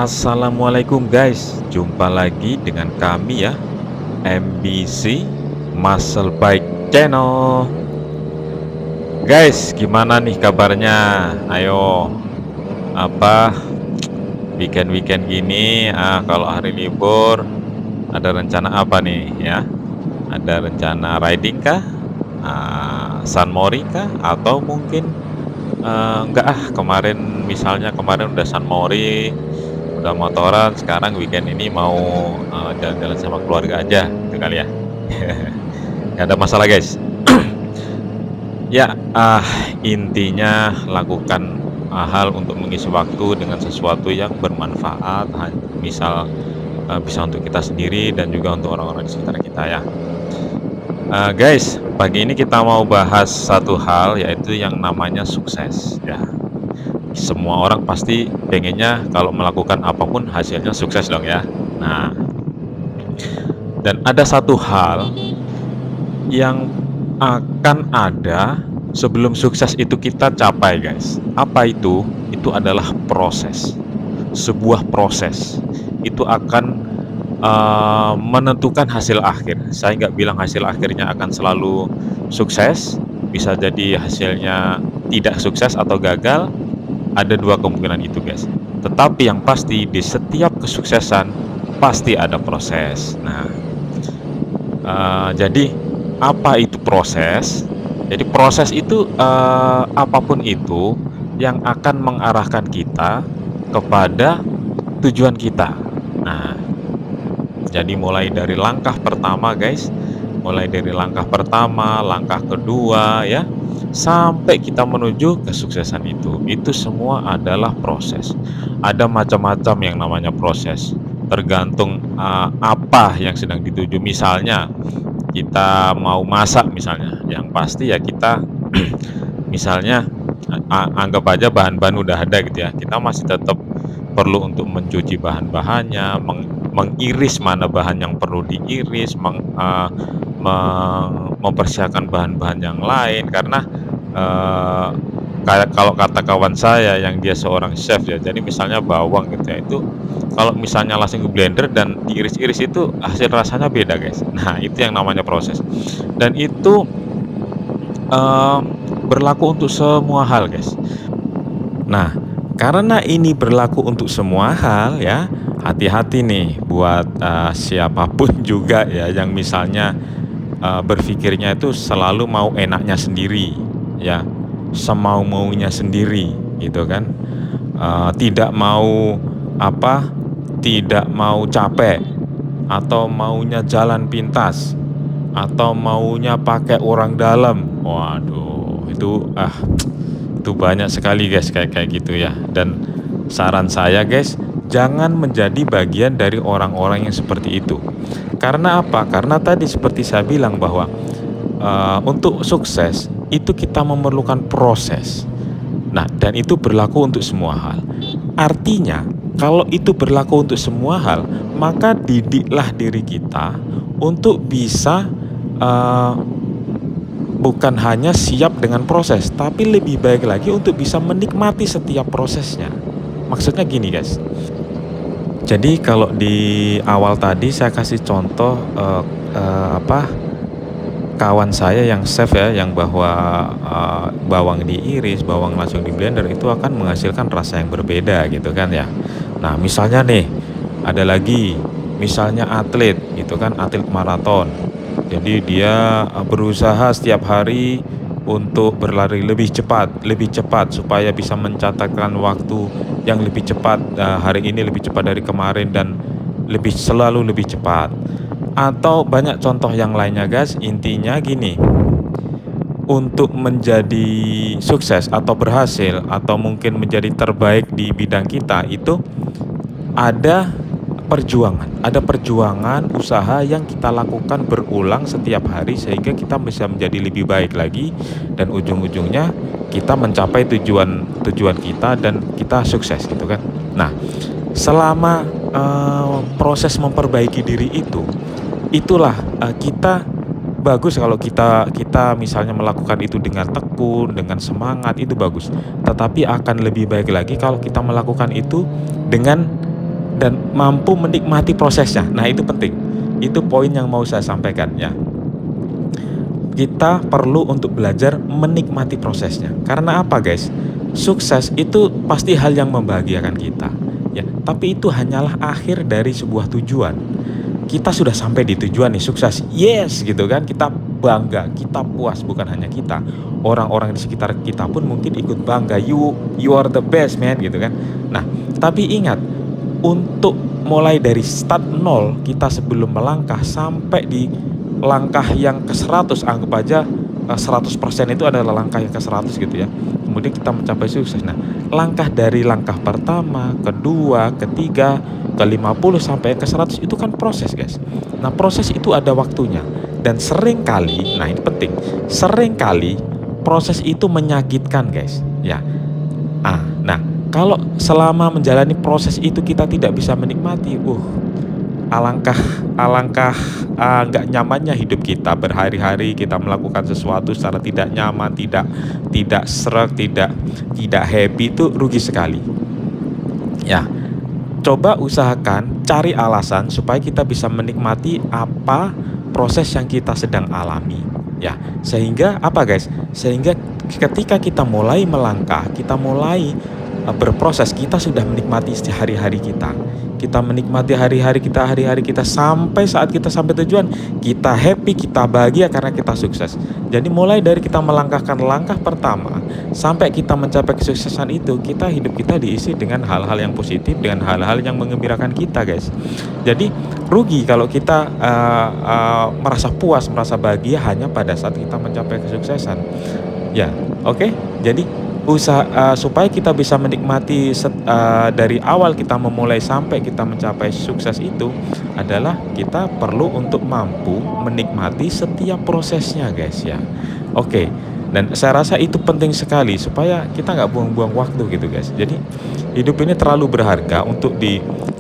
Assalamualaikum guys, jumpa lagi dengan kami ya, MBC Muscle Bike Channel. Guys, gimana nih kabarnya? Ayo, apa weekend-weekend gini? Kalau hari libur, ada rencana apa nih ya? Ada rencana riding kah? San Mori kah? Atau mungkin enggak kemarin misalnya kemarin udah San Mori, udah motoran, sekarang weekend ini mau, jalan-jalan sama keluarga aja, gitu kali ya? Nggak ada masalah, guys. Ya, intinya lakukan, hal untuk mengisi waktu dengan sesuatu yang bermanfaat, misal, bisa untuk kita sendiri dan juga untuk orang-orang di sekitar kita ya. Guys, pagi ini kita mau bahas satu hal, yaitu yang namanya sukses, ya. Semua orang pasti pengennya kalau melakukan apapun hasilnya sukses dong ya. Nah, dan ada satu hal yang akan ada sebelum sukses itu kita capai, guys. Apa itu? Itu adalah proses. Sebuah proses. Itu akan menentukan hasil akhir. Saya nggak bilang hasil akhirnya akan selalu sukses, bisa jadi hasilnya tidak sukses atau gagal, ada dua kemungkinan itu, guys. Tetapi yang pasti di setiap kesuksesan pasti ada proses. Nah, jadi apa itu proses? Jadi proses itu, apapun itu yang akan mengarahkan kita kepada tujuan kita. Nah, jadi mulai dari langkah pertama, guys, mulai dari langkah pertama, langkah kedua ya, sampai kita menuju kesuksesan itu semua adalah proses. Ada macam-macam yang namanya proses, tergantung, apa yang sedang dituju. Misalnya kita mau masak misalnya, yang pasti ya kita misalnya, anggap aja bahan-bahan udah ada gitu ya, kita masih tetap perlu untuk mencuci bahan-bahannya, mengiris mana bahan yang perlu diiris, mempersiapkan bahan-bahan yang lain karena, eee, kayak kalau kata kawan saya yang dia seorang chef ya, jadi misalnya bawang gitu ya, itu kalau misalnya langsung ke blender dan diiris-iris itu hasil rasanya beda, guys. Nah, itu yang namanya proses. Dan itu, eee, berlaku untuk semua hal, guys. Nah, karena ini berlaku untuk semua hal ya, hati-hati nih buat, siapa juga ya yang misalnya, berpikirnya itu selalu mau enaknya sendiri ya, semau-maunya sendiri gitu kan, tidak mau apa, tidak mau capek, atau maunya jalan pintas, atau maunya pakai orang dalam. Waduh, itu banyak sekali, guys, kayak kayak gitu ya. Dan saran saya, guys, jangan menjadi bagian dari orang-orang yang seperti itu. Karena apa? Karena tadi seperti saya bilang bahwa, untuk sukses itu kita memerlukan proses. Nah, dan itu berlaku untuk semua hal. Artinya, kalau itu berlaku untuk semua hal, maka didiklah diri kita untuk bisa, eee, bukan hanya siap dengan proses, tapi lebih baik lagi untuk bisa menikmati setiap prosesnya. Maksudnya gini, guys. Jadi kalau di awal tadi saya kasih contoh, kawan saya yang chef ya, yang bahwa, bawang diiris, bawang langsung di-blender itu akan menghasilkan rasa yang berbeda gitu kan ya. Nah, misalnya nih, ada lagi, misalnya atlet gitu kan, atlet maraton. Jadi dia, berusaha setiap hari untuk berlari lebih cepat supaya bisa mencatatkan waktu yang lebih cepat, hari ini lebih cepat dari kemarin dan selalu lebih cepat. Atau banyak contoh yang lainnya, guys. Intinya gini, untuk menjadi sukses atau berhasil atau mungkin menjadi terbaik di bidang kita itu ada perjuangan usaha yang kita lakukan berulang setiap hari sehingga kita bisa menjadi lebih baik lagi dan ujung-ujungnya kita mencapai tujuan kita dan kita sukses gitu kan. Nah, selama, proses memperbaiki diri itulah, kita bagus kalau kita kita misalnya melakukan itu dengan tekun, dengan semangat, itu bagus. Tetapi akan lebih baik lagi kalau kita melakukan itu dengan dan mampu menikmati prosesnya. Nah, itu penting. Itu poin yang mau saya sampaikan ya. Kita perlu untuk belajar menikmati prosesnya. Karena apa, guys? Sukses itu pasti hal yang membahagiakan kita, ya. Tapi itu hanyalah akhir dari sebuah tujuan. Kita sudah sampai di tujuan nih, sukses. Yes, gitu kan. Kita bangga, kita puas, bukan hanya kita. Orang-orang di sekitar kita pun mungkin ikut bangga. You are the best, man, gitu kan. Nah, tapi ingat, untuk mulai dari start nol, kita sebelum melangkah sampai di langkah yang ke 100, anggap aja 100% itu adalah langkah yang ke 100 gitu ya. Kemudian kita mencapai sukses. Nah, langkah dari langkah pertama, kedua, ketiga, ke 50 sampai ke 100 itu kan proses, guys. Nah, proses itu ada waktunya. Dan sering kali, nah ini penting, sering kali proses itu menyakitkan, guys. Ya. Nah, kalau selama menjalani proses itu kita tidak bisa menikmati, alangkah alangkah nggak nyamannya hidup kita. Berhari-hari kita melakukan sesuatu secara tidak nyaman, tidak sreg, tidak happy, itu rugi sekali. Ya, coba usahakan cari alasan supaya kita bisa menikmati apa proses yang kita sedang alami. Ya, sehingga apa, guys? Sehingga ketika kita mulai melangkah, kita mulai berproses, kita sudah menikmati hari-hari kita. Kita menikmati hari-hari kita sampai saat kita sampai tujuan, kita happy, kita bahagia karena kita sukses. Jadi mulai dari kita melangkahkan langkah pertama sampai kita mencapai kesuksesan itu, hidup kita diisi dengan hal-hal yang positif, dengan hal-hal yang menggembirakan kita, guys. Jadi rugi kalau kita merasa puas, merasa bahagia hanya pada saat kita mencapai kesuksesan. Ya, oke. Jadi supaya kita bisa menikmati dari awal kita memulai sampai kita mencapai sukses itu adalah kita perlu untuk mampu menikmati setiap prosesnya, guys, ya. Oke. Dan saya rasa itu penting sekali supaya kita nggak buang-buang waktu gitu, guys. Jadi hidup ini terlalu berharga untuk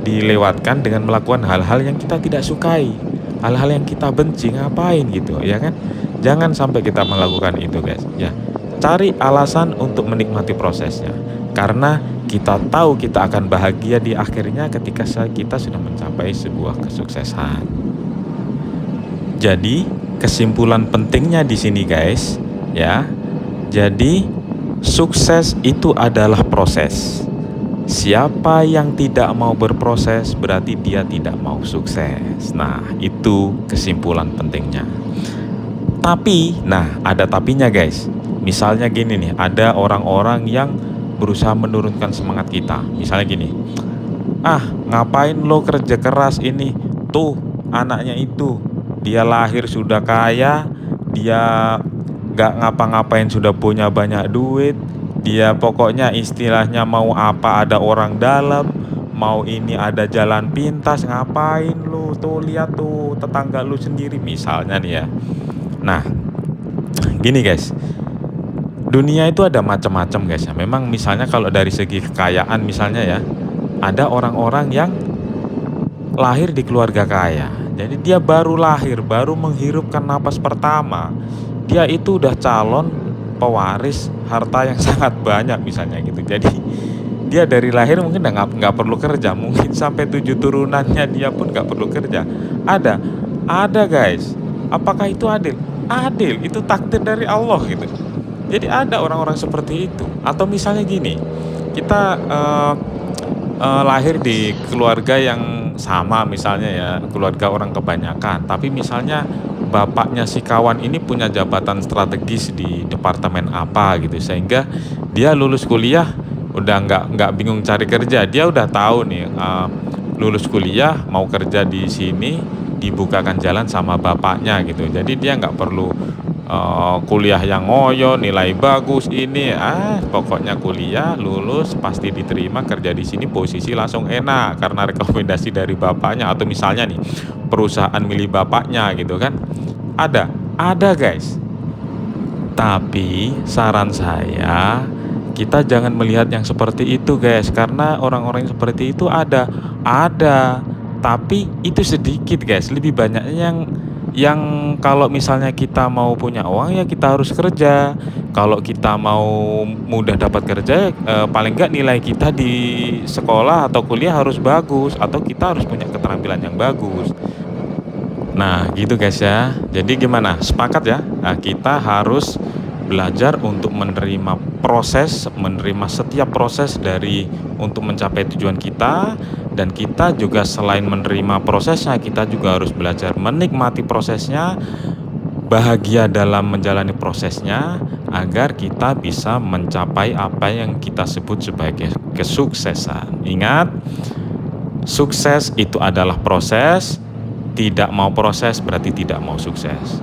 dilewatkan dengan melakukan hal-hal yang kita tidak sukai, hal-hal yang kita benci, ngapain gitu, ya kan? Jangan sampai kita melakukan itu, guys, ya. Cari alasan untuk menikmati prosesnya, karena kita tahu kita akan bahagia di akhirnya ketika kita sudah mencapai sebuah kesuksesan. Jadi kesimpulan pentingnya di sini, guys, ya. Jadi sukses itu adalah proses. Siapa yang tidak mau berproses berarti dia tidak mau sukses. Nah, itu kesimpulan pentingnya. Tapi, ada tapinya, guys. Misalnya gini nih, ada orang-orang yang berusaha menurunkan semangat kita. Misalnya gini, ngapain lo kerja keras ini? Tuh, anaknya itu, dia lahir sudah kaya, dia gak ngapa-ngapain sudah punya banyak duit, dia pokoknya istilahnya mau apa ada orang dalam, mau ini ada jalan pintas, ngapain lo? Tuh, lihat tuh tetangga lu sendiri misalnya nih ya. Nah, gini, guys. Dunia itu ada macam-macam, guys, ya. Memang misalnya kalau dari segi kekayaan misalnya ya, ada orang-orang yang lahir di keluarga kaya. Jadi dia baru lahir, baru menghirupkan napas pertama, dia itu udah calon pewaris harta yang sangat banyak misalnya gitu. Jadi dia dari lahir mungkin nggak perlu kerja, mungkin sampai 7 turunannya dia pun nggak perlu kerja. Ada, guys. Apakah itu adil? Adil, itu takdir dari Allah gitu. Jadi ada orang-orang seperti itu. Atau misalnya gini, kita lahir di keluarga yang sama misalnya ya, keluarga orang kebanyakan. Tapi misalnya bapaknya si kawan ini punya jabatan strategis di departemen apa gitu, sehingga dia lulus kuliah udah nggak bingung cari kerja. Dia udah tahu nih, lulus kuliah mau kerja di sini dibukakan jalan sama bapaknya gitu. Jadi dia nggak perlu kuliah yang ngoyo, nilai bagus ini, pokoknya kuliah lulus pasti diterima kerja di sini, posisi langsung enak karena rekomendasi dari bapaknya, atau misalnya nih perusahaan milik bapaknya gitu kan. Ada, guys. Tapi saran saya, kita jangan melihat yang seperti itu, guys, karena orang-orang yang seperti itu ada, tapi itu sedikit, guys. Lebih banyaknya Yang kalau misalnya kita mau punya uang ya kita harus kerja, kalau kita mau mudah dapat kerja, paling nggak nilai kita di sekolah atau kuliah harus bagus, atau kita harus punya keterampilan yang bagus. Nah, gitu guys ya. Jadi gimana, sepakat ya? Nah, kita harus belajar untuk menerima proses, menerima setiap proses dari untuk mencapai tujuan kita, dan kita juga selain menerima prosesnya, kita juga harus belajar menikmati prosesnya, bahagia dalam menjalani prosesnya, agar kita bisa mencapai apa yang kita sebut sebagai kesuksesan. Ingat, sukses itu adalah proses, tidak mau proses berarti tidak mau sukses.